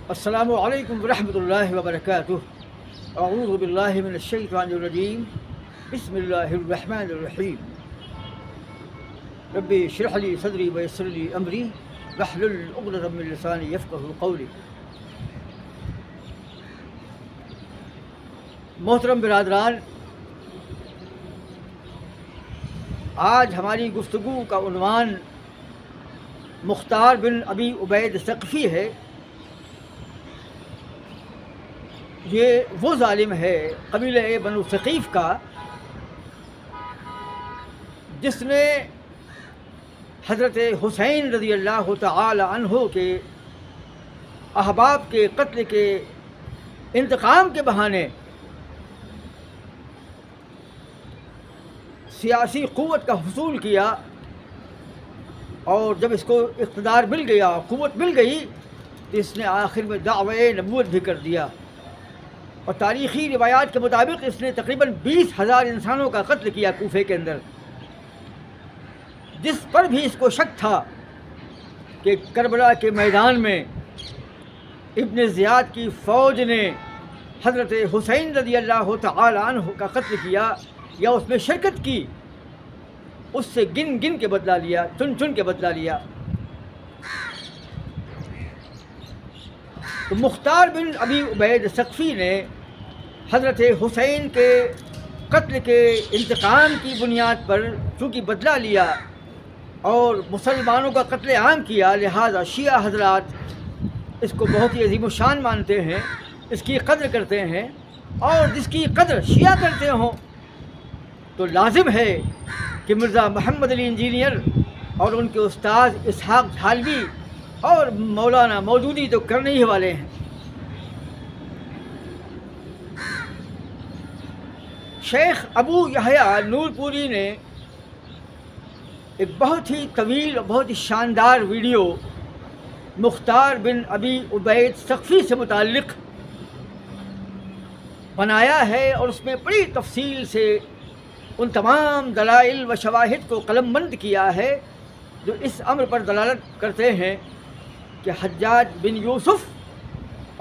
السلام علیکم ورحمۃ اللہ وبرکاتہ۔ اعوذ باللہ من الشیطان الرجیم، بسم اللہ الرحمن الرحیم۔ ربی اشرح لی صدری ویسر لی امری واحلل عقدۃ من لسانی یفقہوا قولی۔ محترم برادران، آج ہماری گفتگو کا عنوان مختار بن ابی عبید ثقفی ہے۔ یہ وہ ظالم ہے قبیلہ بنو ثقیف کا جس نے حضرت حسین رضی اللہ تعالی عنہ کے احباب کے قتل کے انتقام کے بہانے سیاسی قوت کا حصول کیا، اور جب اس کو اقتدار مل گیا، قوت مل گئی، تو اس نے آخر میں دعوی نبوت بھی کر دیا، اور تاریخی روایات کے مطابق اس نے تقریباً 20,000 انسانوں کا قتل کیا کوفے کے اندر۔ جس پر بھی اس کو شک تھا کہ کربلا کے میدان میں ابن زیاد کی فوج نے حضرت حسین رضی اللہ تعالی عنہ کا قتل کیا یا اس میں شرکت کی، اس سے گن گن کے بدلہ لیا، چن چن کے بدلہ لیا۔ تو مختار بن ابی عبید ثقفی نے حضرت حسین کے قتل کے انتقام کی بنیاد پر چونکہ بدلہ لیا اور مسلمانوں کا قتل عام کیا، لہذا شیعہ حضرات اس کو بہت ہی عظیم الشان مانتے ہیں، اس کی قدر کرتے ہیں، اور جس کی قدر شیعہ کرتے ہوں تو لازم ہے کہ مرزا محمد علی انجینئر اور ان کے استاد اسحاق جھالوی اور مولانا مودودی تو کرنے ہی والے ہیں۔ شیخ ابو یحییٰ نور پوری نے ایک بہت ہی طویل اور بہت ہی شاندار ویڈیو مختار بن ابی عبید ثقفی سے متعلق بنایا ہے، اور اس میں بڑی تفصیل سے ان تمام دلائل و شواہد کو قلم بند کیا ہے جو اس امر پر دلالت کرتے ہیں کہ حجاج بن یوسف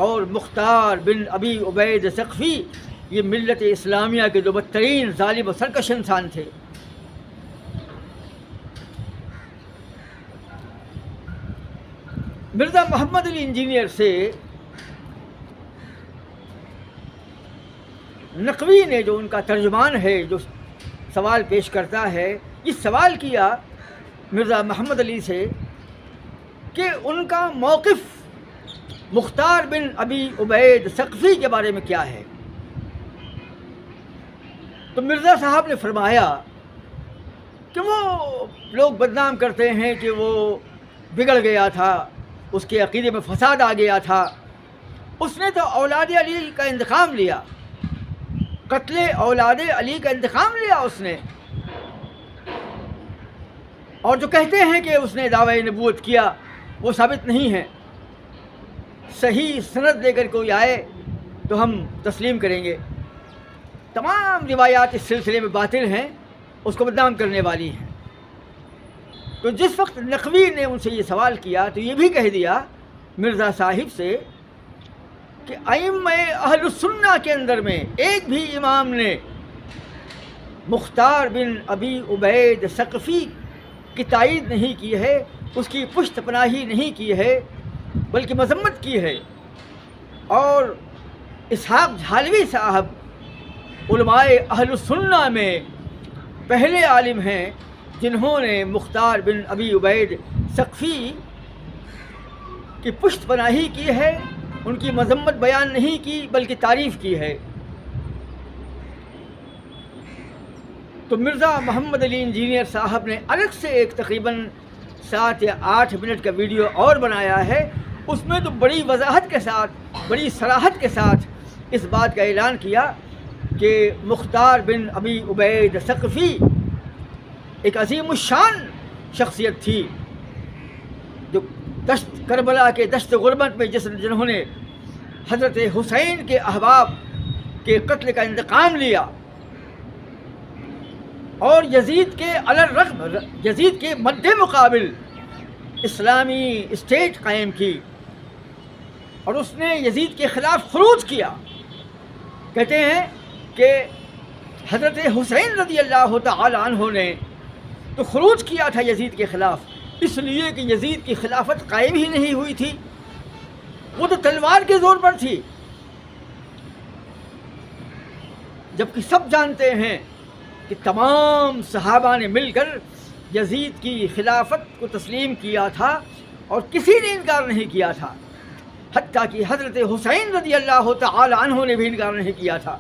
اور مختار بن ابی عبید ثقفی یہ ملت اسلامیہ کے جو بدترین ظالم و سرکش انسان تھے۔ مرزا محمد علی انجینئر سے نقوی نے، جو ان کا ترجمان ہے، جو سوال پیش کرتا ہے، یہ سوال کیا مرزا محمد علی سے کہ ان کا موقف مختار بن ابی عبید ثقفی کے بارے میں کیا ہے۔ تو مرزا صاحب نے فرمایا کہ وہ لوگ بدنام کرتے ہیں کہ وہ بگڑ گیا تھا، اس کے عقیدے میں فساد آ گیا تھا، اس نے تو اولاد علی کا انتقام لیا، قتل اولاد علی کا انتقام لیا اس نے، اور جو کہتے ہیں کہ اس نے دعوی نبوت کیا وہ ثابت نہیں ہے۔ صحیح سند لے کر کوئی آئے تو ہم تسلیم کریں گے۔ تمام روایات اس سلسلے میں باطل ہیں، اس کو بدنام کرنے والی ہیں۔ تو جس وقت نقوی نے ان سے یہ سوال کیا تو یہ بھی کہہ دیا مرزا صاحب سے کہ ائمہ اہل السنہ کے اندر میں ایک بھی امام نے مختار بن ابی عبید ثقفی کی تائید نہیں کی ہے، اس کی پشت پناہی نہیں کی ہے، بلکہ مذمت کی ہے۔ اور اسحاق جھالوی صاحب علماء اہل السنہ میں پہلے عالم ہیں جنہوں نے مختار بن ابی عبید ثقفی کی پشت پناہی کی ہے، ان کی مذمت بیان نہیں کی بلکہ تعریف کی ہے۔ تو مرزا محمد علی انجینئر صاحب نے الگ سے ایک تقریباً 7 یا 8 منٹ کا ویڈیو اور بنایا ہے، اس میں تو بڑی وضاحت کے ساتھ، بڑی صراحت کے ساتھ اس بات کا اعلان کیا کہ مختار بن ابی عبید ثقفی ایک عظیم الشان شخصیت تھی، جو دشت کربلا کے دشت غربت میں جنہوں نے حضرت حسین کے احباب کے قتل کا انتقام لیا، اور یزید کے علی الرغم، یزید کے مد مقابل اسلامی اسٹیٹ قائم کی، اور اس نے یزید کے خلاف خروج کیا. کہتے ہیں کہ حضرت حسین رضی اللہ تعالی عنہ نے تو خروج کیا تھا یزید کے خلاف، اس لیے کہ یزید کی خلافت قائم ہی نہیں ہوئی تھی، وہ تو تلوار کے زور پر تھی. جبکہ سب جانتے ہیں کہ تمام صحابہ نے مل کر یزید کی خلافت کو تسلیم کیا تھا اور کسی نے انکار نہیں کیا تھا، حتیٰ کہ حضرت حسین رضی اللہ تعالی عنہ نے بھی انکار نہیں کیا تھا.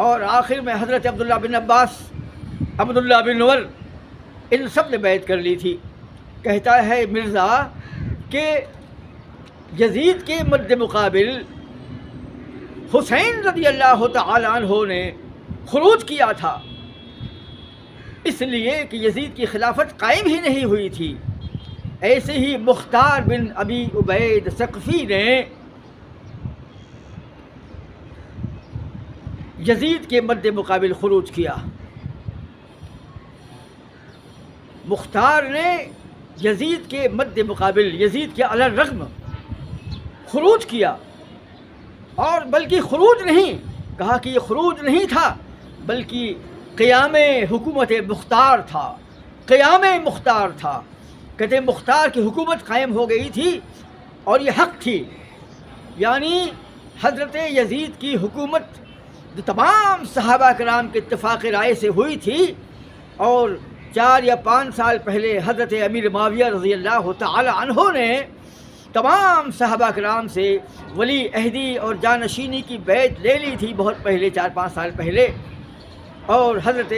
اور آخر میں حضرت عبداللہ بن عباس، عبداللہ بن عمر، ان سب نے بیعت کر لی تھی. کہتا ہے مرزا کہ یزید کے مد مقابل حسین رضی اللہ تعالی عنہ نے خروج کیا تھا، اس لیے کہ یزید کی خلافت قائم ہی نہیں ہوئی تھی. ایسے ہی مختار بن ابی عبید ثقفی نے یزید کے مد مقابل خروج کیا. مختار نے یزید کے مد مقابل، یزید کے علی الرغم خروج کیا، اور بلکہ خروج نہیں کہا کہ یہ خروج نہیں تھا بلکہ قیام حکومت مختار تھا، قیام مختار تھا. کہتے ہیں مختار کی حکومت قائم ہو گئی تھی اور یہ حق تھی، یعنی حضرت یزید کی حکومت جو تمام صحابہ کرام کے اتفاق رائے سے ہوئی تھی، اور 4 یا 5 سال پہلے حضرت امیر معاویہ رضی اللہ تعالی عنہ نے تمام صحابہ کرام سے ولی عہدی اور جانشینی کی بیعت لے لی تھی بہت پہلے، 4-5 سال پہلے. اور حضرت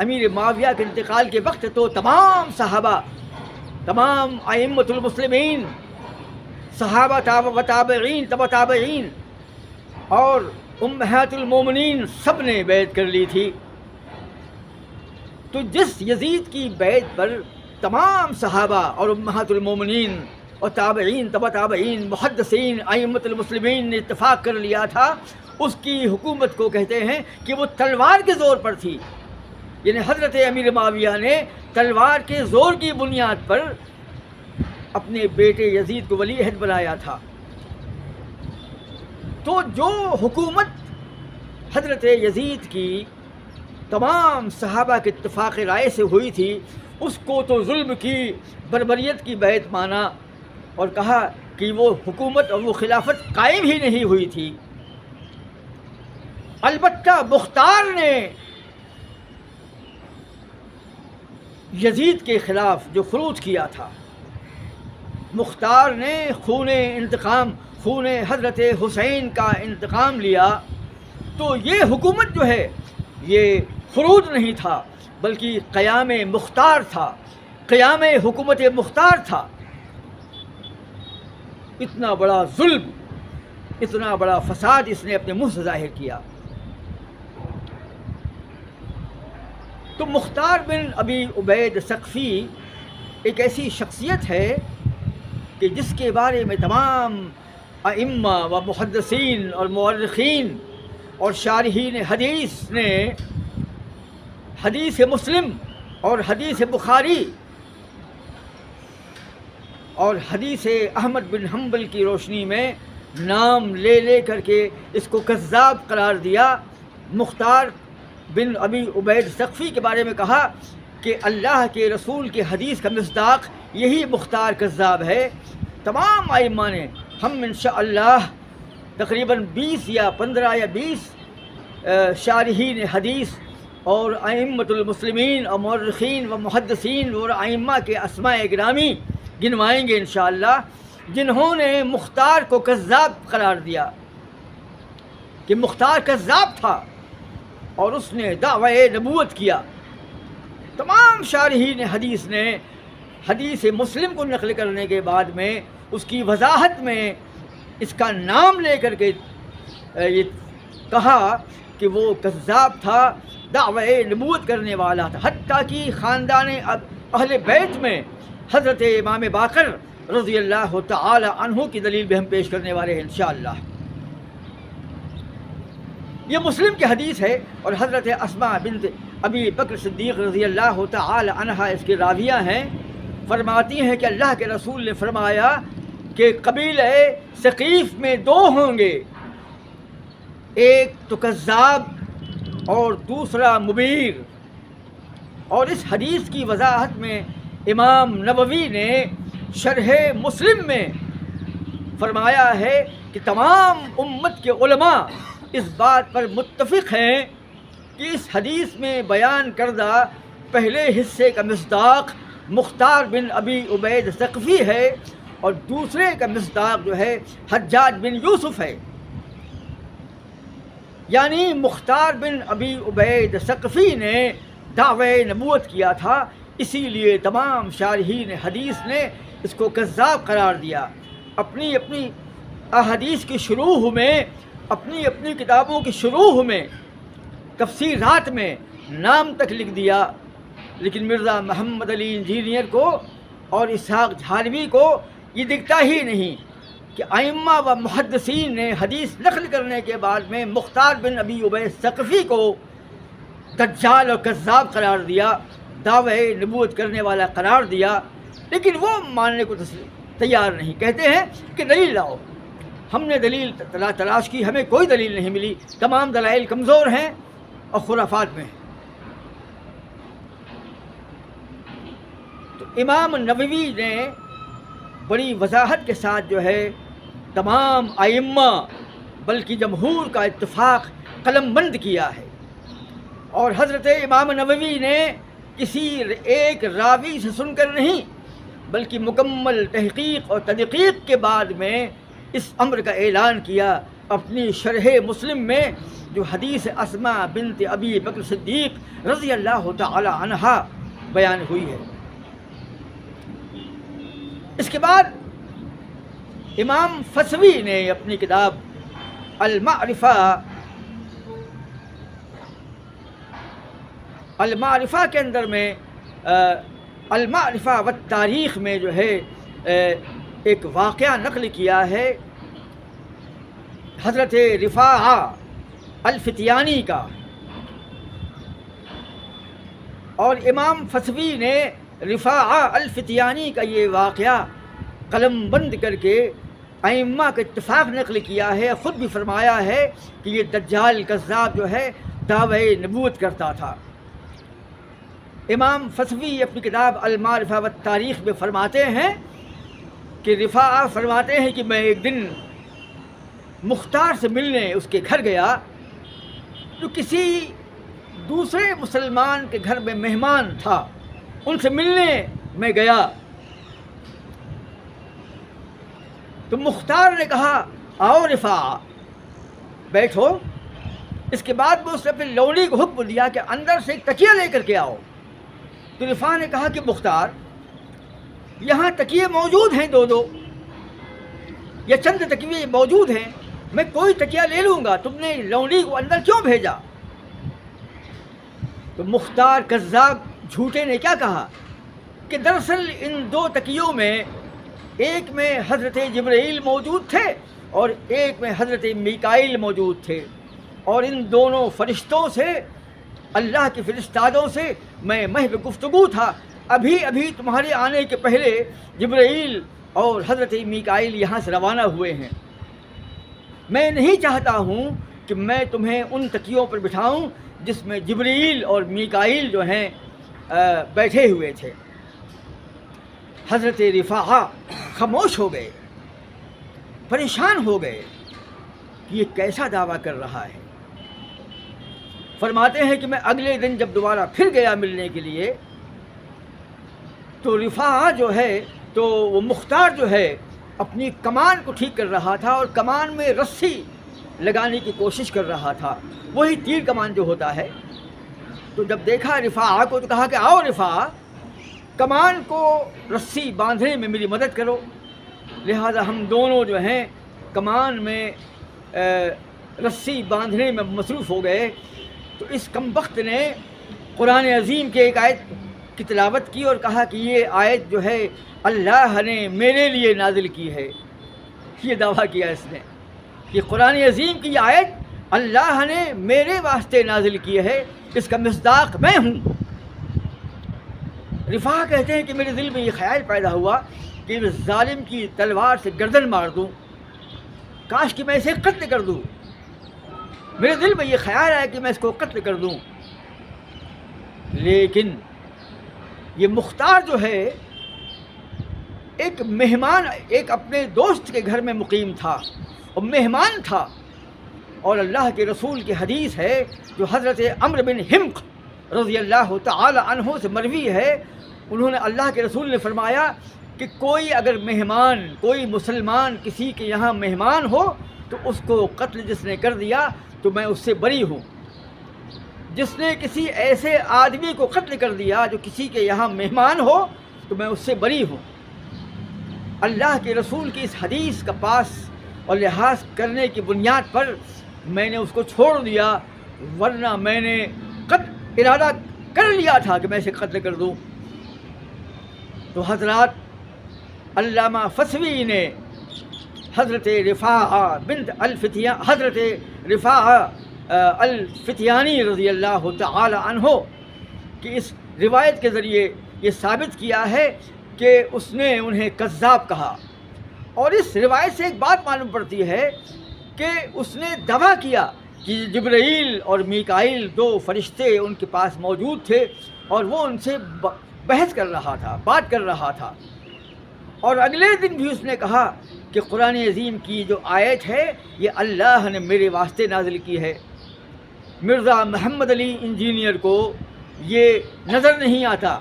امیر معاویہ کے انتقال کے وقت تو تمام صحابہ، تمام ائمۃ المسلمین، صحابہ و تابعین، تبع تابعین اور امہات المومنین سب نے بیعت کر لی تھی. تو جس یزید کی بیعت پر تمام صحابہ اور امہات المومنین اور تابعین، تبع تابعین، محدثین، ائمۃ المسلمین نے اتفاق کر لیا تھا، اس کی حکومت کو کہتے ہیں کہ وہ تلوار کے زور پر تھی. یعنی حضرت امیر معاویہ نے تلوار کے زور کی بنیاد پر اپنے بیٹے یزید کو ولی عہد بنایا تھا. تو جو حکومت حضرت یزید کی تمام صحابہ کے اتفاق رائے سے ہوئی تھی، اس کو تو ظلم کی، بربریت کی بیعت مانا اور کہا کہ وہ حکومت اور وہ خلافت قائم ہی نہیں ہوئی تھی. البتہ مختار نے یزید کے خلاف جو خروج کیا تھا، مختار نے خون حضرت حسین کا انتقام لیا، تو یہ حکومت جو ہے یہ خروج نہیں تھا بلکہ قیام مختار تھا، قیام حکومت مختار تھا. اتنا بڑا ظلم، اتنا بڑا فساد اس نے اپنے منہ سے ظاہر کیا. تو مختار بن ابی عبید ثقفی ایک ایسی شخصیت ہے کہ جس کے بارے میں تمام ائمہ و محدثین اور مورخین اور شارحین حدیث نے حدیث مسلم اور حدیث بخاری اور حدیث احمد بن حنبل کی روشنی میں نام لے لے کر کے اس کو کذاب قرار دیا. مختار بن ابی عبید ثقفی کے بارے میں کہا کہ اللہ کے رسول کے حدیث کا مصداق یہی مختار کذاب ہے. تمام ائمہ نے، ہم انشاءاللہ تقریباً 20 یا 15 یا 20 شارحین حدیث اور ائمۃ المسلمین اور مورخین و محدثین اور ائمہ کے اسماء گرامی گنوائیں گے انشاءاللہ، جنہوں نے مختار کو کذاب قرار دیا کہ مختار کذاب تھا اور اس نے دعوی نبوت کیا. تمام شارحین حدیث نے حدیث مسلم کو نقل کرنے کے بعد میں اس کی وضاحت میں اس کا نام لے کر کے یہ کہا کہ وہ کذاب تھا، دعوی نبوت کرنے والا تھا. حتیٰ کہ خاندان اہل بیت میں حضرت امام باقر رضی اللہ تعالی عنہ کی دلیل بھی ہم پیش کرنے والے ہیں انشاءاللہ. یہ مسلم کی حدیث ہے اور حضرت اسماء بنت ابی بکر صدیق رضی اللہ تعالی عنہا اس کی راویہ ہیں. فرماتی ہیں کہ اللہ کے رسول نے فرمایا کہ قبیلہ ثقیف میں دو ہوں گے، ایک تو کذاب اور دوسرا مبیر۔ اور اس حدیث کی وضاحت میں امام نووی نے شرح مسلم میں فرمایا ہے کہ تمام امت کے علماء اس بات پر متفق ہیں کہ اس حدیث میں بیان کردہ پہلے حصے کا مصداق مختار بن ابی عبید ثقفی ہے اور دوسرے کا مصداق جو ہے حجاج بن یوسف ہے۔ یعنی مختار بن ابی عبید ثقفی نے دعوی نبوت کیا تھا، اسی لیے تمام شارحین حدیث نے اس کو کذاب قرار دیا۔ اپنی اپنی احادیث کی شروح میں، اپنی اپنی کتابوں کی شروح میں، تفسیرات میں نام تک لکھ دیا، لیکن مرزا محمد علی انجینئر کو اور اسحاق جھالوی کو یہ دکھتا ہی نہیں کہ ائمہ و محدثین نے حدیث نقل کرنے کے بعد میں مختار بن ابی عبید ثقفی کو دجال اور کذاب قرار دیا، دعوی نبوت کرنے والا قرار دیا، لیکن وہ ماننے کو تیار نہیں۔ کہتے ہیں کہ دلیل لاؤ۔ ہم نے دلیل تلاش کی، ہمیں کوئی دلیل نہیں ملی، تمام دلائل کمزور ہیں اور خرافات میں ہیں۔ تو امام نووی نے بڑی وضاحت کے ساتھ جو ہے تمام ائمہ بلکہ جمہور کا اتفاق قلم بند کیا ہے، اور حضرت امام نووی نے کسی ایک راوی سے سن کر نہیں بلکہ مکمل تحقیق اور تدقیق کے بعد میں اس امر کا اعلان کیا اپنی شرح مسلم میں، جو حدیث اسماء بنت ابی بکر صدیق رضی اللہ تعالی عنہا بیان ہوئی ہے۔ اس کے بعد امام فسوی نے اپنی کتاب المعرفہ کے اندر میں المعرفہ والتاریخ میں جو ہے ایک واقعہ نقل کیا ہے حضرت رفاعہ الفتیانی کا، اور امام فسوی نے رفاعہ الفتیانی کا یہ واقعہ قلم بند کر کے ائمہ کا اتفاق نقل کیا ہے، خود بھی فرمایا ہے کہ یہ دجال کذاب جو ہے دعوی نبوت کرتا تھا۔ امام فسوی اپنی کتاب المعرفہ والتاریخ میں فرماتے ہیں کہ رفاعہ فرماتے ہیں کہ میں ایک دن مختار سے ملنے اس کے گھر گیا، جو کسی دوسرے مسلمان کے گھر میں مہمان تھا، ان سے ملنے میں گیا تو مختار نے کہا آؤ رفاعہ بیٹھو۔ اس کے بعد میں اس نے اپنے لونڈی کو حکم دیا کہ اندر سے ایک تکیہ لے کر کے آؤ۔ تو رفاعہ نے کہا کہ مختار یہاں تکیے موجود ہیں دو یا چند تکیے موجود ہیں، میں کوئی تکیہ لے لوں گا، تم نے لونڈی کو اندر کیوں بھیجا؟ تو مختار کذاب جھوٹے نے کیا کہا کہ دراصل ان دو تکیوں میں ایک میں حضرت جبرائیل موجود تھے اور ایک میں حضرت میکائیل موجود تھے، اور ان دونوں فرشتوں سے، اللہ کے فرشتادوں سے میں محو گفتگو تھا۔ ابھی تمہارے آنے کے پہلے جبرائیل اور حضرت میکائیل یہاں سے روانہ ہوئے ہیں۔ میں نہیں چاہتا ہوں کہ میں تمہیں ان تکیوں پر بٹھاؤں جس میں جبرائیل اور میکائیل جو ہیں بیٹھے ہوئے تھے۔ حضرت رفاعہ خاموش ہو گئے، پریشان ہو گئے کہ یہ کیسا دعویٰ کر رہا ہے۔ فرماتے ہیں کہ میں اگلے دن جب دوبارہ پھر گیا ملنے کے لیے تو رفاعہ جو ہے تو وہ مختار جو ہے اپنی کمان کو ٹھیک کر رہا تھا اور کمان میں رسی لگانے کی کوشش کر رہا تھا، وہی تیر کمان جو ہوتا ہے۔ تو جب دیکھا رفاعہ کو تو کہا کہ آؤ رفاعہ کمان کو رسی باندھنے میں میری مدد کرو۔ لہذا ہم دونوں جو ہیں کمان میں رسی باندھنے میں مصروف ہو گئے۔ تو اس کمبخت نے قرآن عظیم کے ایک آیت کی تلاوت کی اور کہا کہ یہ آیت جو ہے اللہ نے میرے لیے نازل کی ہے۔ یہ دعویٰ کیا اس نے کہ قرآن عظیم کی یہ آیت اللہ نے میرے واسطے نازل کی ہے، اس کا مصداق میں ہوں۔ رفاعہ کہتے ہیں کہ میرے دل میں یہ خیال پیدا ہوا کہ اس ظالم کی تلوار سے گردن مار دوں، کاش کہ میں اسے قتل کر دوں، میرے دل میں یہ خیال ہے کہ میں اس کو قتل کر دوں۔ لیکن یہ مختار جو ہے ایک مہمان، ایک اپنے دوست کے گھر میں مقیم تھا اور مہمان تھا، اور اللہ کے رسول کی حدیث ہے جو حضرت عمرو بن حمق رضی اللہ تعالی عنہ سے مروی ہے، انہوں نے اللہ کے رسول نے فرمایا کہ کوئی اگر مہمان، کوئی مسلمان کسی کے یہاں مہمان ہو تو اس کو قتل جس نے کر دیا تو میں اس سے بری ہوں، جس نے کسی ایسے آدمی کو قتل کر دیا جو کسی کے یہاں مہمان ہو تو میں اس سے بری ہوں۔ اللہ کے رسول کی اس حدیث کا پاس اور لحاظ کرنے کی بنیاد پر میں نے اس کو چھوڑ دیا، ورنہ میں نے ارادہ کر لیا تھا کہ میں اسے قتل کر دوں۔ تو حضرات علامہ فسوی نے حضرت رفاعہ الفتیانی رضی اللہ تعالی عنہ کی اس روایت کے ذریعے یہ ثابت کیا ہے کہ اس نے انہیں کذاب کہا، اور اس روایت سے ایک بات معلوم پڑتی ہے کہ اس نے دعویٰ کیا کہ جبرائیل اور میکائیل دو فرشتے ان کے پاس موجود تھے اور وہ ان سے بحث کر رہا تھا، بات کر رہا تھا، اور اگلے دن بھی اس نے کہا کہ قرآن عظیم کی جو آیت ہے یہ اللہ نے میرے واسطے نازل کی ہے۔ مرزا محمد علی انجینئر کو یہ نظر نہیں آتا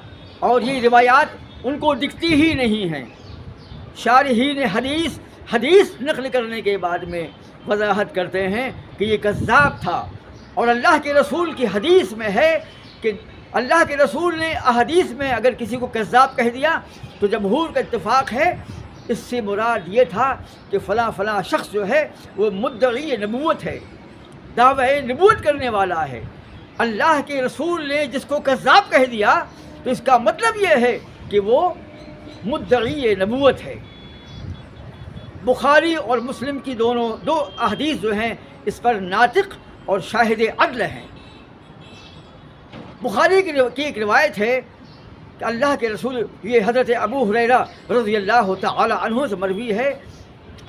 اور یہ روایات ان کو دکھتی ہی نہیں ہیں۔ شارحین حدیث نقل کرنے کے بعد میں وضاحت کرتے ہیں کہ یہ کذاب تھا، اور اللہ کے رسول کی حدیث میں ہے کہ اللہ کے رسول نے احادیث میں اگر کسی کو کذاب کہہ دیا تو جمہور کا اتفاق ہے اس سے مراد یہ تھا کہ فلاں فلاں شخص جو ہے وہ مدعی نبوت ہے، دعوی نبوت کرنے والا ہے۔ اللہ کے رسول نے جس کو کذاب کہہ دیا تو اس کا مطلب یہ ہے کہ وہ مدعی نبوت ہے۔ بخاری اور مسلم کی دو احادیث جو ہیں اس پر ناطق اور شاہد عدل ہیں۔ بخاری کی ایک روایت ہے کہ اللہ کے رسول، یہ حضرت ابو ہریرہ رضی اللہ تعالی عنہ سے مروی ہے،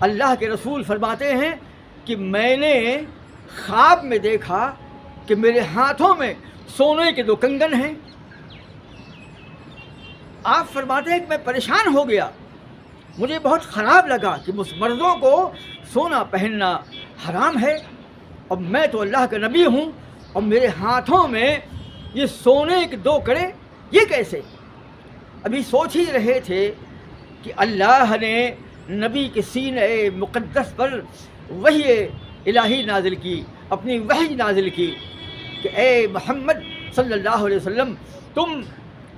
اللہ کے رسول فرماتے ہیں کہ میں نے خواب میں دیکھا کہ میرے ہاتھوں میں سونے کے 2 کنگن ہیں۔ آپ فرماتے ہیں کہ میں پریشان ہو گیا، مجھے بہت خراب لگا کہ مردوں کو سونا پہننا حرام ہے، اور میں تو اللہ کا نبی ہوں اور میرے ہاتھوں میں یہ سونے کے 2 کڑے، یہ کیسے؟ ابھی سوچ ہی رہے تھے کہ اللہ نے نبی کے سینہ مقدس پر وحی الہی نازل کی، اپنی وحی نازل کی کہ اے محمد صلی اللہ علیہ وسلم تم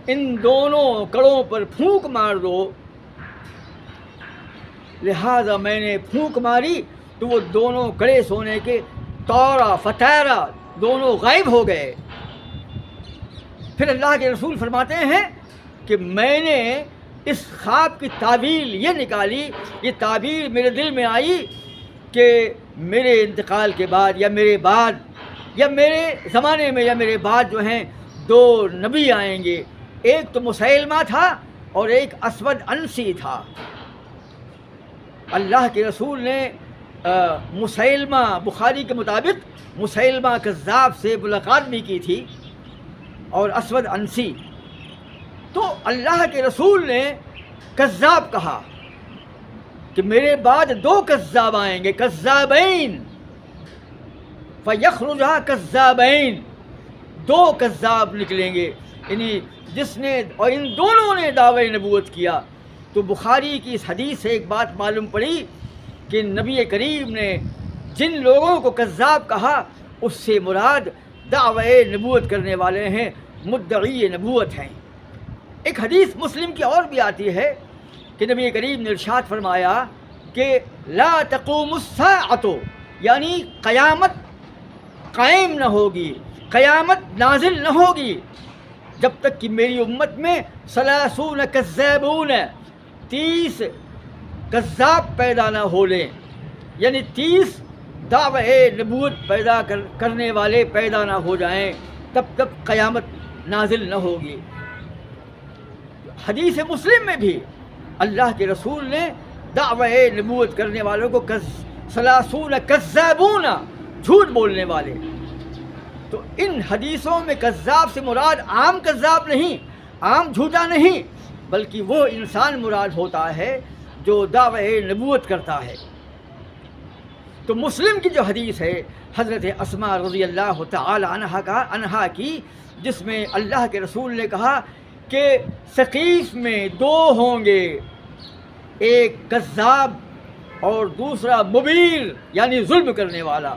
ان دونوں کڑوں پر پھونک مار دو۔ لہذا میں نے پھونک ماری تو وہ دونوں کڑے سونے کے طورا فتیرا دونوں غائب ہو گئے۔ پھر اللہ کے رسول فرماتے ہیں کہ میں نے اس خواب کی تعبیر یہ نکالی، یہ تعبیر میرے دل میں آئی کہ میرے انتقال کے بعد یا میرے بعد یا میرے زمانے میں یا میرے بعد جو ہیں 2 نبی آئیں گے، ایک تو مسیلمہ تھا اور ایک اسود عنسی تھا۔ اللہ کے رسول نے مسیلمہ، بخاری کے مطابق مسیلمہ کذاب سے ملاقات بھی کی تھی اور اسود عنسی، تو اللہ کے رسول نے کذاب کہا کہ میرے بعد 2 کذاب آئیں گے، کذابین فیخرجا کذابین، 2 کذاب نکلیں گے، یعنی جس نے اور ان دونوں نے دعوی نبوت کیا۔ تو بخاری کی اس حدیث سے ایک بات معلوم پڑی کہ نبی کریم نے جن لوگوں کو کذاب کہا اس سے مراد دعوی نبوت کرنے والے ہیں، مدعی نبوت ہیں۔ ایک حدیث مسلم کی اور بھی آتی ہے کہ نبی کریم نے ارشاد فرمایا کہ لا تقوم الساعۃ، یعنی قیامت قائم نہ ہوگی، قیامت نازل نہ ہوگی جب تک کہ میری امت میں 30 کذابون، 30 کذاب پیدا نہ ہو لیں، یعنی 30 دعوی نبوت پیدا کرنے والے پیدا نہ ہو جائیں، تب تک قیامت نازل نہ ہوگی۔ حدیث مسلم میں بھی اللہ کے رسول نے دعوی نبوت کرنے والوں کو سلاسون کذابون، جھوٹ بولنے والے. تو ان حدیثوں میں کذاب سے مراد عام کذاب نہیں، عام جھوٹا نہیں، بلکہ وہ انسان مراد ہوتا ہے جو دعوی نبوت کرتا ہے. تو مسلم کی جو حدیث ہے حضرت اسماء رضی اللہ تعالی عنہا کی، جس میں اللہ کے رسول نے کہا کہ ثقیف میں دو ہوں گے، ایک کذاب اور دوسرا مبیر یعنی ظلم کرنے والا.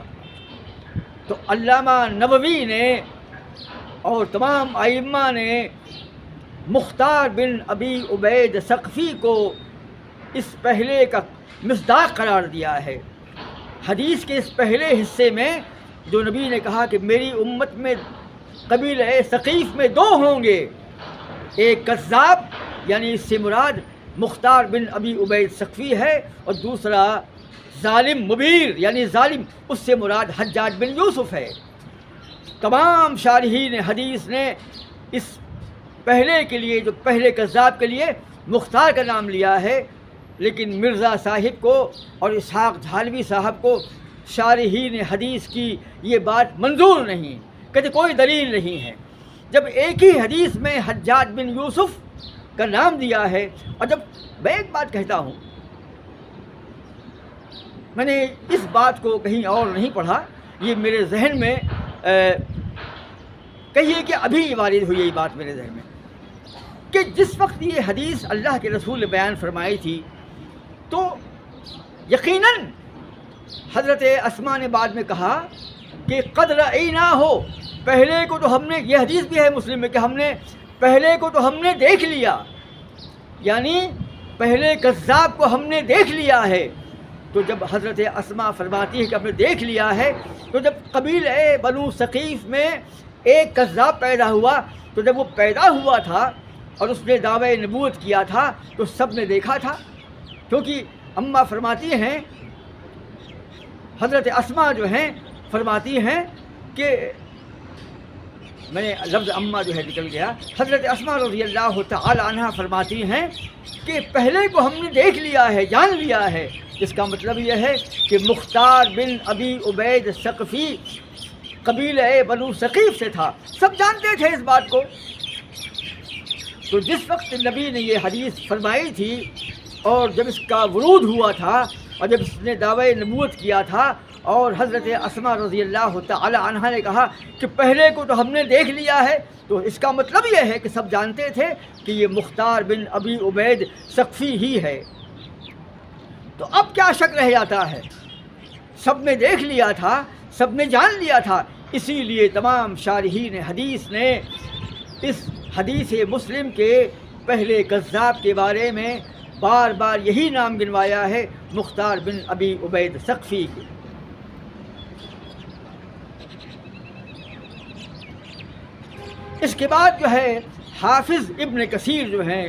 تو علامہ نووی نے اور تمام ائمہ نے مختار بن ابی عبید ثقفی کو اس پہلے کا مصداق قرار دیا ہے. حدیث کے اس پہلے حصے میں جو نبی نے کہا کہ میری امت میں قبیلہ ثقیف میں دو ہوں گے، ایک کذاب یعنی اس سے مراد مختار بن ابی عبید ثقفی ہے، اور دوسرا ظالم مبیر یعنی ظالم، اس سے مراد حجاج بن یوسف ہے. تمام شارحین حدیث نے اس پہلے کے لیے، جو پہلے کذاب کے لیے مختار کا نام لیا ہے، لیکن مرزا صاحب کو اور اسحاق جھالوی صاحب کو شارحین حدیث کی یہ بات منظور نہیں، کہتے کوئی دلیل نہیں ہے. جب ایک ہی حدیث میں حجاج بن یوسف کا نام دیا ہے، اور جب میں ایک بات کہتا ہوں، میں نے اس بات کو کہیں اور نہیں پڑھا، یہ میرے ذہن میں کہیے کہ ابھی وارد ہوئی یہ بات میرے ذہن میں، کہ جس وقت یہ حدیث اللہ کے رسول نے بیان فرمائی تھی تو یقیناً حضرت اسماء نے بعد میں کہا کہ قد رأینا ہو، پہلے کو تو ہم نے، یہ حدیث بھی ہے مسلم میں کہ ہم نے پہلے کو تو ہم نے دیکھ لیا، یعنی پہلے کذاب کو ہم نے دیکھ لیا ہے. تو جب حضرت اسماء فرماتی ہے کہ ہم نے دیکھ لیا ہے، تو جب قبیلہ بنو ثقیف میں ایک کذاب پیدا ہوا، تو جب وہ پیدا ہوا تھا اور اس نے دعوی نبوت کیا تھا تو سب نے دیکھا تھا. کیونکہ اماں فرماتی ہیں، حضرت اسماء جو ہیں فرماتی ہیں کہ میں نے لفظ اماں جو ہے نکل گیا، حضرت اسماء رضی اللہ تعالی عنہ فرماتی ہیں کہ پہلے کو ہم نے دیکھ لیا ہے، جان لیا ہے. اس کا مطلب یہ ہے کہ مختار بن ابی عبید ثقفی قبیلہ بنو ثقیف سے تھا، سب جانتے تھے اس بات کو. تو جس وقت نبی نے یہ حدیث فرمائی تھی اور جب اس کا ورود ہوا تھا اور جب اس نے دعوی نبوت کیا تھا اور حضرت اسماء رضی اللہ تعالی عنہا نے کہا کہ پہلے کو تو ہم نے دیکھ لیا ہے، تو اس کا مطلب یہ ہے کہ سب جانتے تھے کہ یہ مختار بن ابی عبید ثقفی ہی ہے. تو اب کیا شک رہ جاتا ہے؟ سب نے دیکھ لیا تھا، سب نے جان لیا تھا. اسی لیے تمام شارحین حدیث نے اس حدیث مسلم کے پہلے کذاب کے بارے میں بار بار یہی نام گنوایا ہے، مختار بن ابی عبید ثقفی کے. اس کے بعد جو ہے حافظ ابن کثیر جو ہیں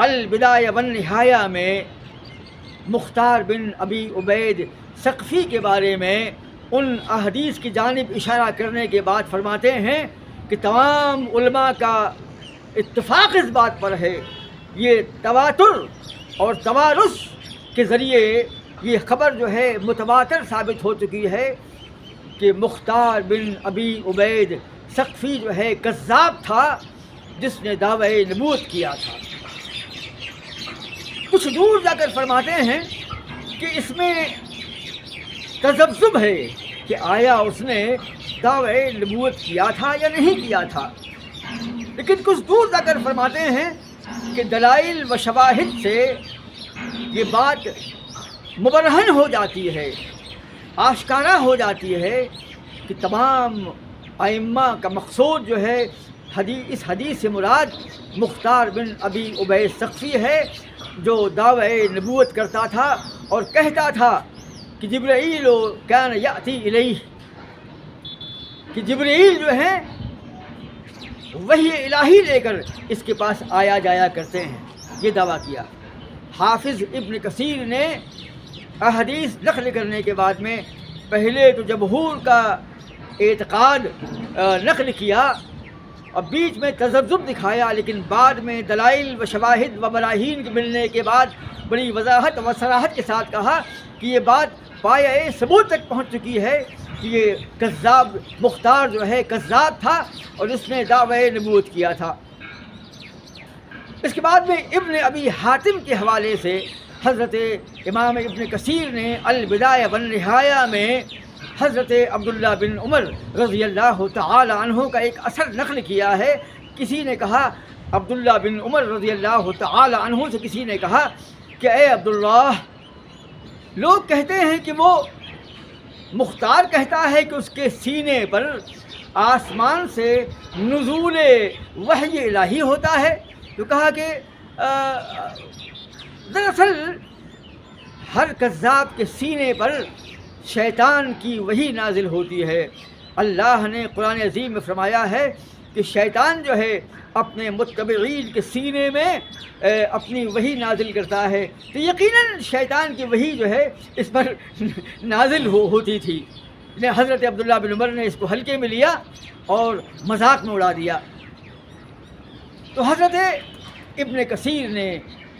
البدایہ والنہایہ میں مختار بن ابی عبید ثقفی کے بارے میں ان احادیث کی جانب اشارہ کرنے کے بعد فرماتے ہیں کہ تمام علماء کا اتفاق اس بات پر ہے، یہ تواتر اور توارث کے ذریعے یہ خبر جو ہے متواتر ثابت ہو چکی ہے کہ مختار بن ابی عبید ثقفی جو ہے کذاب تھا جس نے دعوی نبوت کیا تھا. کچھ دور جا کر فرماتے ہیں کہ اس میں تذبذب ہے کہ آیا اس نے دعوی نبوت کیا تھا یا نہیں کیا تھا، لیکن کچھ دور جا کر فرماتے ہیں کہ دلائل و شواہد سے یہ بات مبرہن ہو جاتی ہے، آشکارا ہو جاتی ہے کہ تمام ائمہ کا مقصود جو ہے اس حدیث سے مراد مختار بن ابی عبید ثقفی ہے، جو دعوی نبوت کرتا تھا اور کہتا تھا کہ جبرائیل کان یاتی الیہ، کہ جبرائیل جو ہیں وحی الہی لے کر اس کے پاس آیا جایا کرتے ہیں، یہ دعویٰ کیا. حافظ ابن کثیر نے احادیث نقل کرنے کے بعد میں پہلے تو جمہور کا اعتقاد نقل کیا اور بیچ میں تذبذب دکھایا، لیکن بعد میں دلائل و شواہد و براہین ملنے کے بعد بڑی وضاحت و صراحت کے ساتھ کہا کہ یہ بات پایۂ ثبوت تک پہنچ چکی ہے کہ یہ کذاب مختار جو ہے کذاب تھا اور اس نے دعوی نبوت کیا تھا۔ اس کے بعد میں ابن ابی حاتم کے حوالے سے حضرت امام ابن کثیر نے البدایہ والنہایہ میں حضرت عبداللہ بن عمر رضی اللہ تعالی عنہ کا ایک اثر نقل کیا ہے۔ کسی نے کہا، عبداللہ بن عمر رضی اللہ تعالی عنہ سے کسی نے کہا کہ اے عبداللہ، لوگ کہتے ہیں کہ وہ مختار کہتا ہے کہ اس کے سینے پر آسمان سے نزول وحی الہی ہوتا ہے۔ تو کہا کہ دراصل ہر کذاب کے سینے پر شیطان کی وحی نازل ہوتی ہے۔ اللہ نے قرآن عظیم میں فرمایا ہے کہ شیطان جو ہے اپنے متبعین کے سینے میں اپنی وحی نازل کرتا ہے، تو یقیناً شیطان کی وحی جو ہے اس پر نازل ہوتی تھی۔ حضرت عبداللہ بن عمر نے اس کو ہلکے میں لیا اور مذاق میں اڑا دیا۔ تو حضرت ابن کثیر نے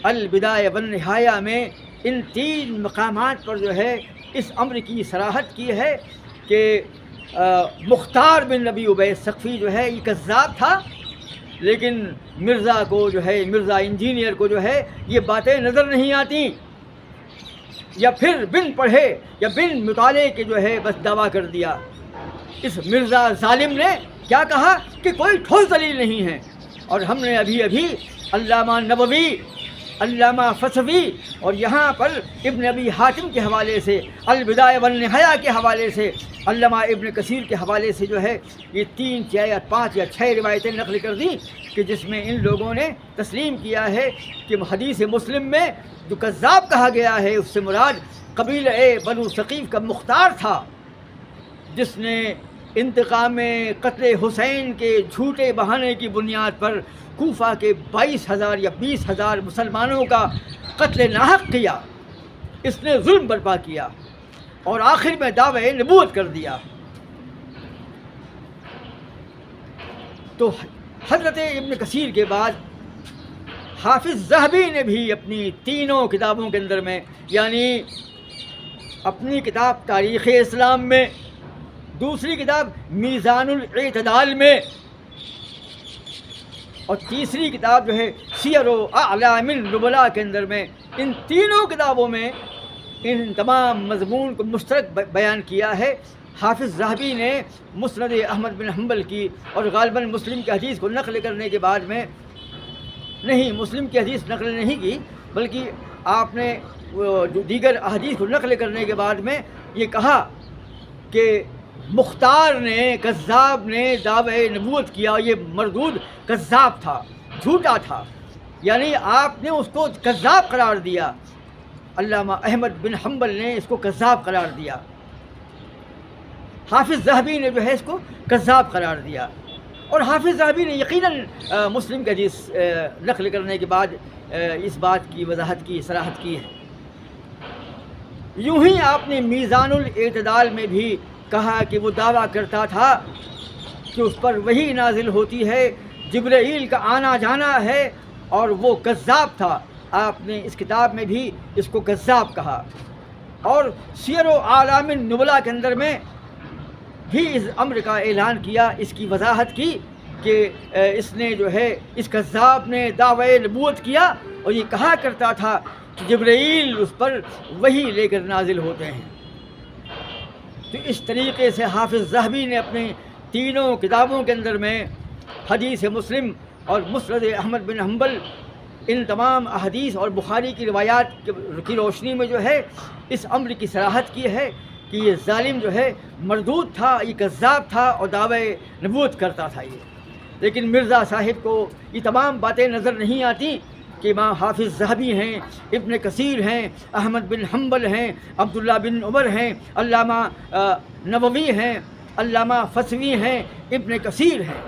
البدایہ والنہایہ میں ان 3 مقامات پر جو ہے اس امر کی صراحت کی ہے کہ مختار بن نبی ابی ثقفی جو ہے یہ کذاب تھا، لیکن مرزا کو جو ہے، مرزا انجینئر کو جو ہے یہ باتیں نظر نہیں آتی، یا پھر بن پڑھے یا بن مطالعے کے جو ہے بس دعویٰ کر دیا۔ اس مرزا ظالم نے کیا کہا کہ کوئی ٹھوس دلیل نہیں ہے، اور ہم نے ابھی علامہ نووی، علامہ فسوی اور یہاں پر ابن ابی حاتم کے حوالے سے، البدایہ والنہایہ کے حوالے سے، علامہ ابن کثیر کے حوالے سے جو ہے یہ 3 یا 5 یا 6 روایتیں نقل کر دیں کہ جس میں ان لوگوں نے تسلیم کیا ہے کہ حدیث مسلم میں جو کذاب کہا گیا ہے اس سے مراد قبیلہ بنو ثقیف کا مختار تھا، جس نے انتقام قتل حسین کے جھوٹے بہانے کی بنیاد پر کوفہ کے 22,000 یا 20,000 مسلمانوں کا قتل ناحق کیا۔ اس نے ظلم برپا کیا اور آخر میں دعوی نبوت کر دیا۔ تو حضرت ابن کثیر کے بعد حافظ ذہبی نے بھی اپنی تینوں کتابوں کے اندر میں، یعنی اپنی کتاب تاریخ اسلام میں، دوسری کتاب میزان الاعتدال میں، اور تیسری کتاب جو ہے سیر و اعلام النبلاء کے اندر میں، ان تینوں کتابوں میں ان تمام مضمون کو مشترک بیان کیا ہے۔ حافظ ذہبی نے مسند احمد بن حنبل کی اور غالباً مسلم کی حدیث کو نقل کرنے کے بعد میں، نہیں مسلم کی حدیث نقل نہیں کی بلکہ آپ نے جو دیگر احادیث کو نقل کرنے کے بعد میں یہ کہا کہ مختار نے، کذاب نے دعوی نبوت کیا، یہ مردود کذاب تھا، جھوٹا تھا، یعنی آپ نے اس کو کذاب قرار دیا۔ علامہ احمد بن حنبل نے اس کو کذاب قرار دیا، حافظ ذہبی نے جو ہے اس کو کذاب قرار دیا، اور حافظ ذہبی نے یقیناً مسلم کی حدیث نقل کرنے کے بعد اس بات کی وضاحت کی، صراحت کی ہے۔ یوں ہی آپ نے میزان الاعتدال میں بھی کہا کہ وہ دعویٰ کرتا تھا کہ اس پر وحی نازل ہوتی ہے، جبرائیل کا آنا جانا ہے، اور وہ کذاب تھا۔ آپ نے اس کتاب میں بھی اس کو کذاب کہا، اور سیر و اعلام النبلاء کے اندر میں بھی اس امر کا اعلان کیا، اس کی وضاحت کی کہ اس نے جو ہے، اس کذاب نے دعوی نبوت کیا اور یہ کہا کرتا تھا کہ جبرائیل اس پر وحی لے کر نازل ہوتے ہیں۔ تو اس طریقے سے حافظ ذہبی نے اپنے تینوں کتابوں کے اندر میں حدیث مسلم اور مسند احمد بن حنبل، ان تمام احادیث اور بخاری کی روایات کی روشنی میں جو ہے اس امر کی صراحت کی ہے کہ یہ ظالم جو ہے مردود تھا، یہ کذاب تھا اور دعوی نبوت کرتا تھا یہ۔ لیکن مرزا صاحب کو یہ تمام باتیں نظر نہیں آتی کہ امام حافظ ذہبی ہیں، ابن کثیر ہیں، احمد بن حنبل ہیں، عبداللہ بن عمر ہیں، علامہ نووی ہیں، علامہ فسوی ہیں، ابن کثیر ہیں۔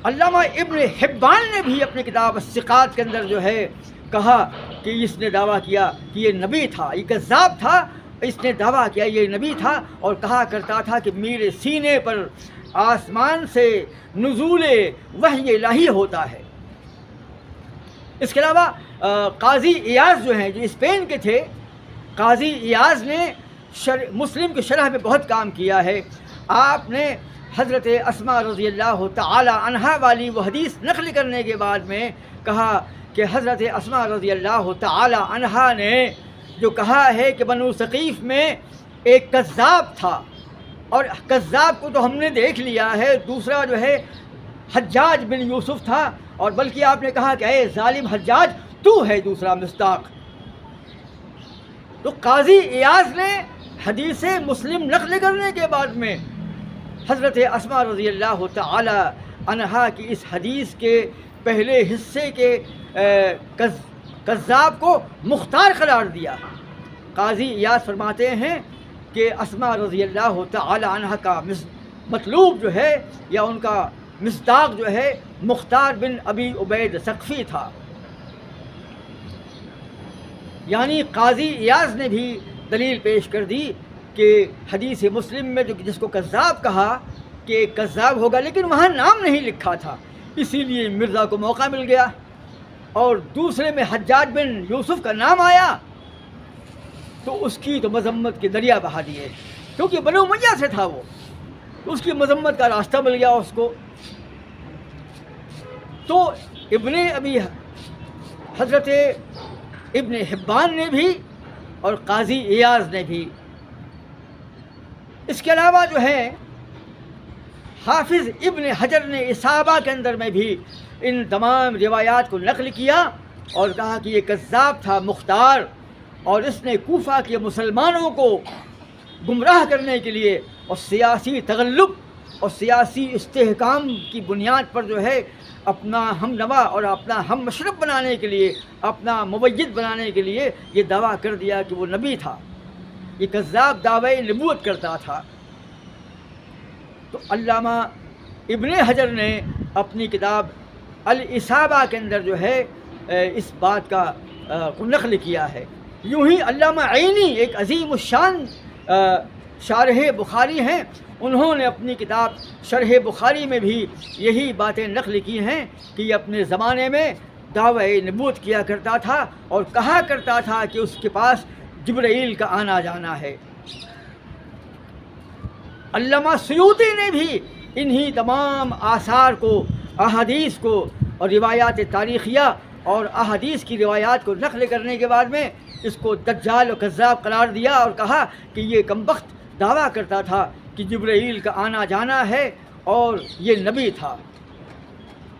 علامہ ابن حبان نے بھی اپنی کتاب الثقات کے اندر جو ہے کہا کہ اس نے دعویٰ کیا کہ یہ نبی تھا، یہ کذاب تھا، اس نے دعویٰ کیا یہ نبی تھا، اور کہا کرتا تھا کہ میرے سینے پر آسمان سے نزول وحی الہی ہوتا ہے۔ اس کے علاوہ قاضی ایاز جو ہیں، جو اسپین کے تھے، قاضی ایاز نے مسلم کی شرح میں بہت کام کیا ہے۔ آپ نے حضرت اسماء رضی اللہ تعالی عنہا والی وہ حدیث نقل کرنے کے بعد میں کہا کہ حضرت اسماء رضی اللہ تعالی عنہا نے جو کہا ہے کہ بنو ثقیف میں ایک کذاب تھا، اور کذاب کو تو ہم نے دیکھ لیا ہے، دوسرا جو ہے حجاج بن یوسف تھا، اور بلکہ آپ نے کہا کہ اے ظالم حجاج، تو ہے دوسرا مصداق۔ تو قاضی ایاز نے حدیث مسلم نقل کرنے کے بعد میں حضرت اسماء رضی اللہ تعالی عنہا کی اس حدیث کے پہلے حصے کے کذاب کو مختار قرار دیا۔ قاضی ایاز فرماتے ہیں کہ اسماء رضی اللہ تعالی عنہا کا مطلوب جو ہے یا ان کا مصداق جو ہے مختار بن ابی عبید ثقفی تھا۔ یعنی قاضی ایاز نے بھی دلیل پیش کر دی کہ حدیث مسلم میں جس کو کذاب کہا کہ ایک کذاب ہوگا، لیکن وہاں نام نہیں لکھا تھا، اسی لیے مرزا کو موقع مل گیا، اور دوسرے میں حجاج بن یوسف کا نام آیا تو اس کی تو مذمت کے دریا بہا دیے، کیونکہ بنو امیہ سے تھا وہ، تو اس کی مذمت کا راستہ مل گیا اس کو۔ تو حضرت ابن حبان نے بھی اور قاضی ایاز نے بھی، اس کے علاوہ جو ہے حافظ ابن حجر نے اصابہ کے اندر میں بھی ان تمام روایات کو نقل کیا اور کہا کہ یہ کذاب تھا مختار، اور اس نے کوفہ کے مسلمانوں کو گمراہ کرنے کے لیے اور سیاسی تغلب اور سیاسی استحکام کی بنیاد پر جو ہے اپنا ہم نوا اور اپنا ہم مشرب بنانے کے لیے، اپنا مبید بنانے کے لیے یہ دعویٰ کر دیا کہ وہ نبی تھا، یہ کذاب دعوی نبوت کرتا تھا۔ تو علامہ ابن حجر نے اپنی کتاب الاصابہ کے اندر جو ہے اس بات کا نقل کیا ہے۔ یوں ہی علامہ عینی ایک عظیم الشان شارح بخاری ہیں، انہوں نے اپنی کتاب شرح بخاری میں بھی یہی باتیں نقل کی ہیں کہ یہ اپنے زمانے میں دعوی نبوت کیا کرتا تھا اور کہا کرتا تھا کہ اس کے پاس جبرائیل کا آنا جانا ہے۔ علامہ سیوطی نے بھی انہی تمام آثار کو، احادیث کو اور روایات تاریخیہ اور احادیث کی روایات کو نقل کرنے کے بعد میں اس کو دجال و کذاب قرار دیا اور کہا کہ یہ کمبخت دعویٰ کرتا تھا کہ جبرائیل کا آنا جانا ہے اور یہ نبی تھا۔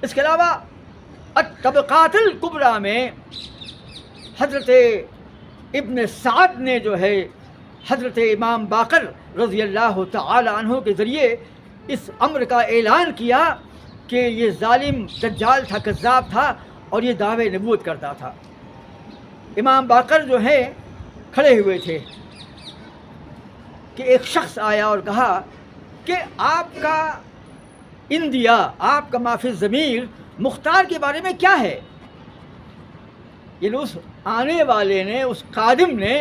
اس کے علاوہ الطبقات الکبریٰ میں حضرت ابن سعد نے جو ہے حضرت امام باقر رضی اللہ تعالی عنہ کے ذریعے اس امر کا اعلان کیا کہ یہ ظالم دجال تھا، کذاب تھا اور یہ دعوے نبوت کرتا تھا۔ امام باقر جو ہے کھڑے ہوئے تھے کہ ایک شخص آیا اور کہا کہ آپ کا اندیا، آپ کا ما فی الضمیر مختار کے بارے میں کیا ہے؟ یعنی اس آنے والے نے، اس قادم نے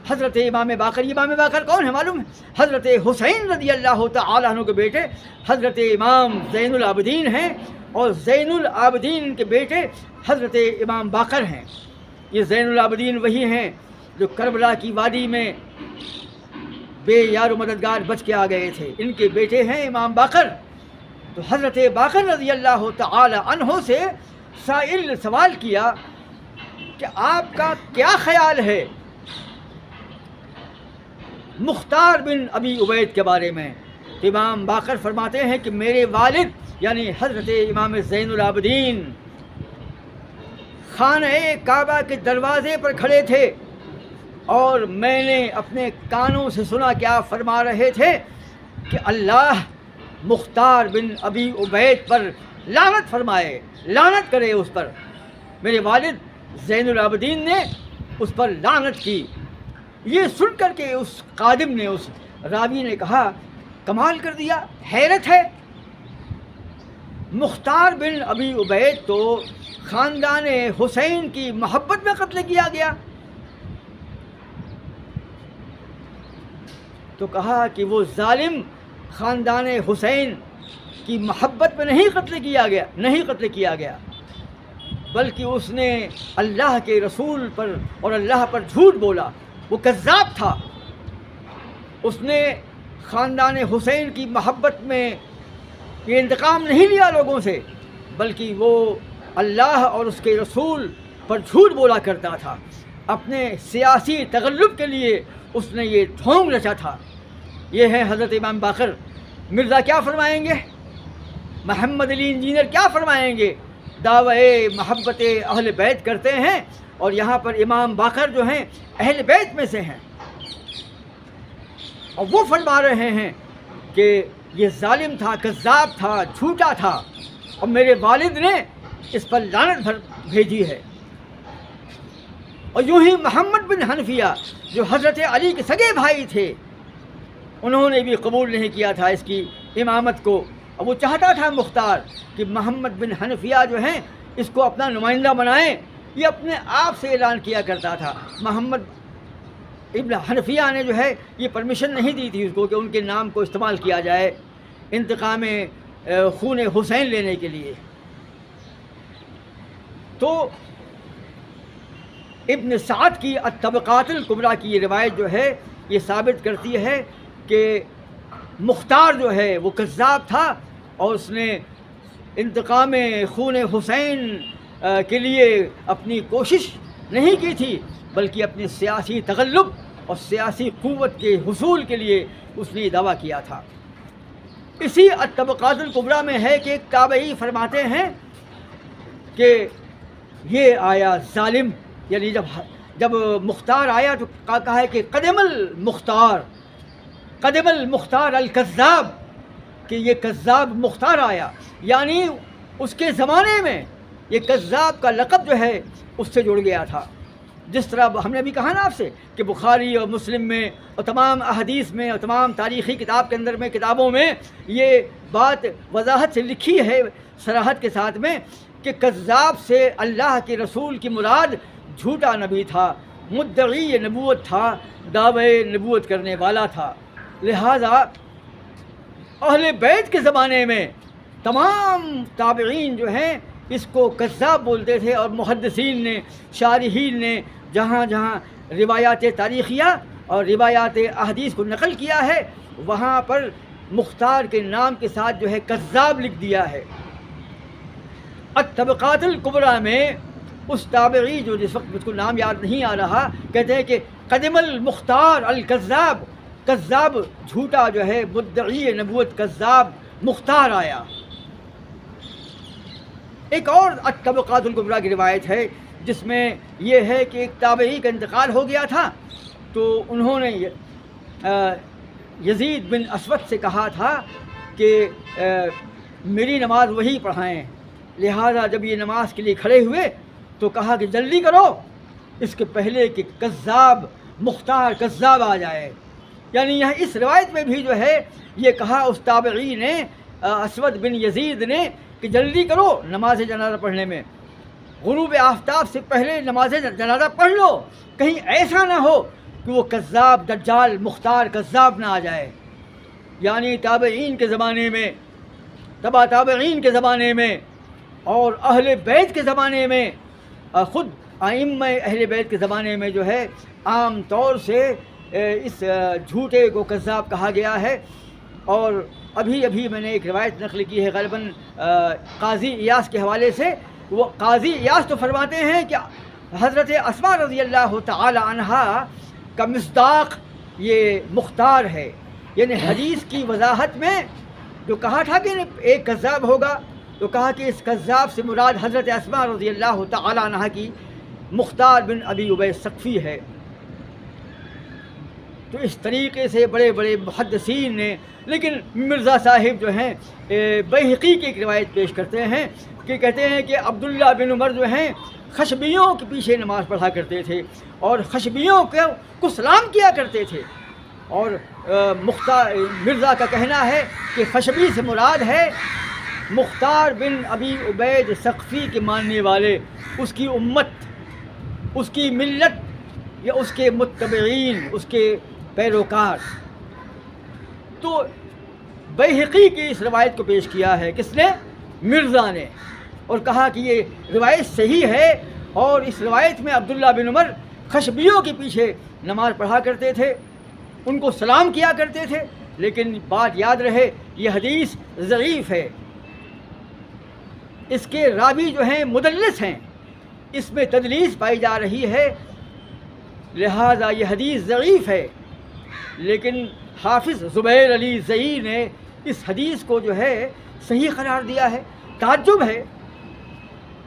حضرت امام باقر کون ہے معلوم ہے؟ حضرت حسین رضی اللہ تعالیٰ عنہ کے بیٹے حضرت امام زین العابدین ہیں، اور زین العابدین کے بیٹے حضرت امام باقر ہیں۔ یہ زین العابدین وہی ہیں جو کربلا کی وادی میں بے یار و مددگار بچ کے آ گئے تھے، ان کے بیٹے ہیں امام باقر۔ تو حضرت باقر رضی اللہ تعالی عنہ سے سائل نے سوال کیا کہ آپ کا کیا خیال ہے مختار بن ابی عبید کے بارے میں؟ تو امام باقر فرماتے ہیں کہ میرے والد یعنی حضرت امام زین العابدین خانہ کعبہ کے دروازے پر کھڑے تھے اور میں نے اپنے کانوں سے سنا کہ آپ فرما رہے تھے کہ اللہ مختار بن ابی عبید پر لعنت فرمائے، لعنت کرے اس پر۔ میرے والد زین العابدین نے اس پر لعنت کی۔ یہ سن کر کے اس قادم نے، اس راوی نے کہا کمال کر دیا، حیرت ہے، مختار بن ابی عبید تو خاندان حسین کی محبت میں قتل کیا گیا۔ تو کہا کہ وہ ظالم خاندان حسین کی محبت میں نہیں قتل کیا گیا بلکہ اس نے اللہ کے رسول پر اور اللہ پر جھوٹ بولا. وہ کذاب تھا. اس نے خاندان حسین کی محبت میں یہ انتقام نہیں لیا لوگوں سے، بلکہ وہ اللہ اور اس کے رسول پر جھوٹ بولا کرتا تھا. اپنے سیاسی تغلب کے لیے اس نے یہ ڈھونگ رچا تھا. یہ ہے حضرت امام باقر. مرزا کیا فرمائیں گے؟ محمد علی انجینئر کیا فرمائیں گے؟ دعوی محبت اہل بیت کرتے ہیں، اور یہاں پر امام باقر جو ہیں اہل بیت میں سے ہیں، اور وہ فرما رہے ہیں کہ یہ ظالم تھا، کذاب تھا، جھوٹا تھا، اور میرے والد نے اس پر لعنت بھیجی ہے. اور یوں ہی محمد بن حنفیہ جو حضرت علی کے سگے بھائی تھے، انہوں نے بھی قبول نہیں کیا تھا اس کی امامت کو. اور وہ چاہتا تھا مختار کہ محمد بن حنفیہ جو ہیں اس کو اپنا نمائندہ بنائیں. یہ اپنے آپ سے اعلان کیا کرتا تھا. محمد ابن حنفیہ نے جو ہے یہ پرمیشن نہیں دی تھی اس کو کہ ان کے نام کو استعمال کیا جائے انتقام خون حسین لینے کے لیے. تو ابن سعد کی الطبقات الکبریٰ کی یہ روایت جو ہے یہ ثابت کرتی ہے کہ مختار جو ہے وہ کذاب تھا، اور اس نے انتقام خون حسین کے لیے اپنی کوشش نہیں کی تھی، بلکہ اپنی سیاسی تغلب اور سیاسی قوت کے حصول کے لیے اس نے یہ دعویٰ کیا تھا. اسی الطبقات الکبریٰ میں ہے کہ ایک تابعی فرماتے ہیں کہ یہ آیا ظالم، یعنی جب مختار آیا تو کہا ہے کہ قدم المختار الکذاب، کہ یہ کذاب مختار آیا. یعنی اس کے زمانے میں یہ کذاب کا لقب جو ہے اس سے جڑ گیا تھا. جس طرح ہم نے بھی کہا نا آپ سے کہ بخاری اور مسلم میں اور تمام احادیث میں اور تمام تاریخی کتاب کے اندر میں کتابوں میں یہ بات وضاحت سے لکھی ہے صراحت کے ساتھ میں کہ کذاب سے اللہ کے رسول کی مراد جھوٹا نبی تھا، مدعی نبوت تھا، دعوے نبوت کرنے والا تھا. لہذا اہل بیت کے زمانے میں تمام تابعین جو ہیں اس کو کذاب بولتے تھے، اور محدثین نے، شارحین نے جہاں جہاں روایات تاریخیہ اور روایات احادیث کو نقل کیا ہے وہاں پر مختار کے نام کے ساتھ جو ہے کذاب لکھ دیا ہے. الطبقات الکبریٰ میں اس تابعی جو جس وقت مجھ کو نام یاد نہیں آ رہا کہتے ہیں کہ قدم المختار الکذاب، کذاب جھوٹا جو ہے مدعی نبوت کذاب مختار آیا. ایک اور الطبقات الکبریٰ کی روایت ہے جس میں یہ ہے کہ ایک تابعی کا انتقال ہو گیا تھا، تو انہوں نے یزید بن اسود سے کہا تھا کہ میری نماز وہی پڑھائیں. لہذا جب یہ نماز کے لیے کھڑے ہوئے تو کہا کہ جلدی کرو اس کے پہلے کہ کذاب مختار کذاب آ جائے. یعنی یہاں اس روایت میں بھی جو ہے یہ کہا اس تابعی نے، اسود بن یزید نے، کہ جلدی کرو نماز جنازہ پڑھنے میں، غروب آفتاب سے پہلے نماز جنازہ پڑھ لو، کہیں ایسا نہ ہو کہ وہ کذاب دجال مختار کذاب نہ آ جائے. یعنی تابعین کے زمانے میں، تبع تابعین کے زمانے میں اور اہل بیت کے زمانے میں، خود ائمہ اہل بیت کے زمانے میں جو ہے عام طور سے اس جھوٹے کو کذاب کہا گیا ہے. اور ابھی میں نے ایک روایت نقل کی ہے غالباً قاضی ایاس کے حوالے سے. وہ قاضی ایاس تو فرماتے ہیں کہ حضرت اسماء رضی اللہ تعالی عنہا کا مصداق یہ مختار ہے. یعنی حدیث کی وضاحت میں جو کہا تھا کہ ایک کذاب ہوگا تو کہا کہ اس کذاب سے مراد حضرت اسماء رضی اللہ تعالی عنہا کی مختار بن ابی ابی ثقفی ہے. تو اس طریقے سے بڑے بڑے محدثین نے، لیکن مرزا صاحب جو ہیں بیہقی کی ایک روایت پیش کرتے ہیں کہ کہتے ہیں کہ عبداللہ بن عمر جو ہیں خشبیوں کے پیچھے نماز پڑھا کرتے تھے اور خشبیوں کو سلام کیا کرتے تھے. اور مرزا کا کہنا ہے کہ خشبی سے مراد ہے مختار بن ابی عبید ثقفی کے ماننے والے، اس کی امت، اس کی ملت یا اس کے متبعین، اس کے پیروکار. تو بیہقی کی اس روایت کو پیش کیا ہے. کس نے؟ مرزا نے. اور کہا کہ یہ روایت صحیح ہے، اور اس روایت میں عبداللہ بن عمر خشبیوں کے پیچھے نماز پڑھا کرتے تھے، ان کو سلام کیا کرتے تھے. لیکن بات یاد رہے یہ حدیث ضعیف ہے، اس کے راوی جو ہیں مدلس ہیں، اس میں تدلیس پائی جا رہی ہے، لہذا یہ حدیث ضعیف ہے. لیکن حافظ زبیر علی زئی نے اس حدیث کو جو ہے صحیح قرار دیا ہے. تعجب ہے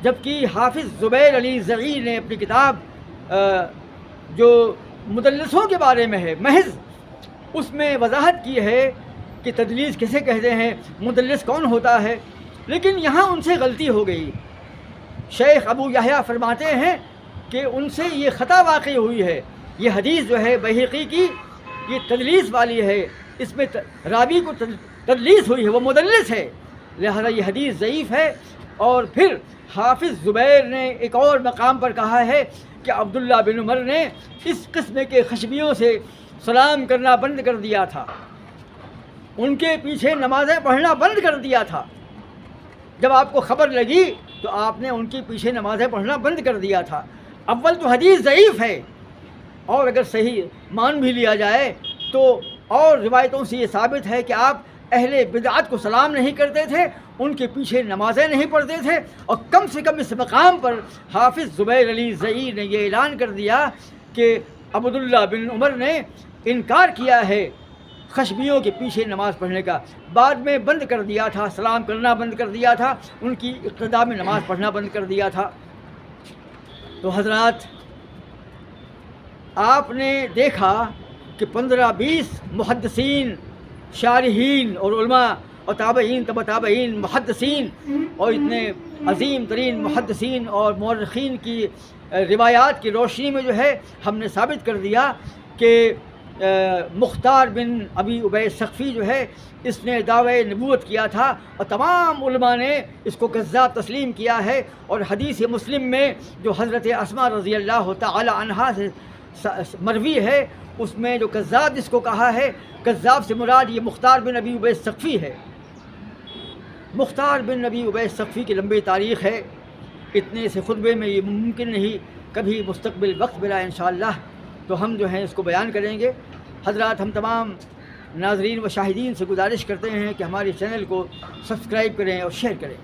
جبکہ حافظ زبیر علی زئی نے اپنی کتاب جو مدلسوں کے بارے میں ہے محض، اس میں وضاحت کی ہے کہ تدلیس کسے کہتے ہیں، مدلس کون ہوتا ہے. لیکن یہاں ان سے غلطی ہو گئی. شیخ ابو یحییٰ فرماتے ہیں کہ ان سے یہ خطا واقع ہوئی ہے. یہ حدیث جو ہے بیہقی کی یہ تدلیس والی ہے، اس میں راوی کو تدلیس ہوئی ہے، وہ مدلس ہے، لہذا یہ حدیث ضعیف ہے. اور پھر حافظ زبیر نے ایک اور مقام پر کہا ہے کہ عبداللہ بن عمر نے اس قسم کے خشبیوں سے سلام کرنا بند کر دیا تھا، ان کے پیچھے نمازیں پڑھنا بند کر دیا تھا. جب آپ کو خبر لگی تو آپ نے ان کے پیچھے نمازیں پڑھنا بند کر دیا تھا. اول تو حدیث ضعیف ہے، اور اگر صحیح مان بھی لیا جائے تو اور روایتوں سے یہ ثابت ہے کہ آپ اہل بدعت کو سلام نہیں کرتے تھے، ان کے پیچھے نمازیں نہیں پڑھتے تھے. اور کم سے کم اس مقام پر حافظ زبیر علی زئی نے یہ اعلان کر دیا کہ عبداللہ بن عمر نے انکار کیا ہے خشبیوں کے پیچھے نماز پڑھنے کا. بعد میں بند کر دیا تھا، سلام کرنا بند کر دیا تھا، ان کی اقتداء میں نماز پڑھنا بند کر دیا تھا. تو حضرات، آپ نے دیکھا کہ 15-20 محدثین، شارحین اور علماء اور تابعین، تبع تابعین، محدثین اور اتنے عظیم ترین محدثین اور مورخین کی روایات کی روشنی میں جو ہے ہم نے ثابت کر دیا کہ مختار بن ابی ابی ثقفی جو ہے اس نے دعوی نبوت کیا تھا، اور تمام علماء نے اس کو کذاب تسلیم کیا ہے. اور حدیث مسلم میں جو حضرت اسماء رضی اللہ تعالی عنہا سے مروی ہے، اس میں جو کذاب جس کو کہا ہے، کذاب سے مراد یہ مختار بن ابی ابی ثقفی ہے. مختار بن ابی ابی ثقفی کی لمبی تاریخ ہے، اتنے سے خطبے میں یہ ممکن نہیں، کبھی مستقبل وقت ملا انشاءاللہ تو ہم جو ہیں اس کو بیان کریں گے. حضرات، ہم تمام ناظرین و شاہدین سے گزارش کرتے ہیں کہ ہمارے چینل کو سبسکرائب کریں اور شیئر کریں.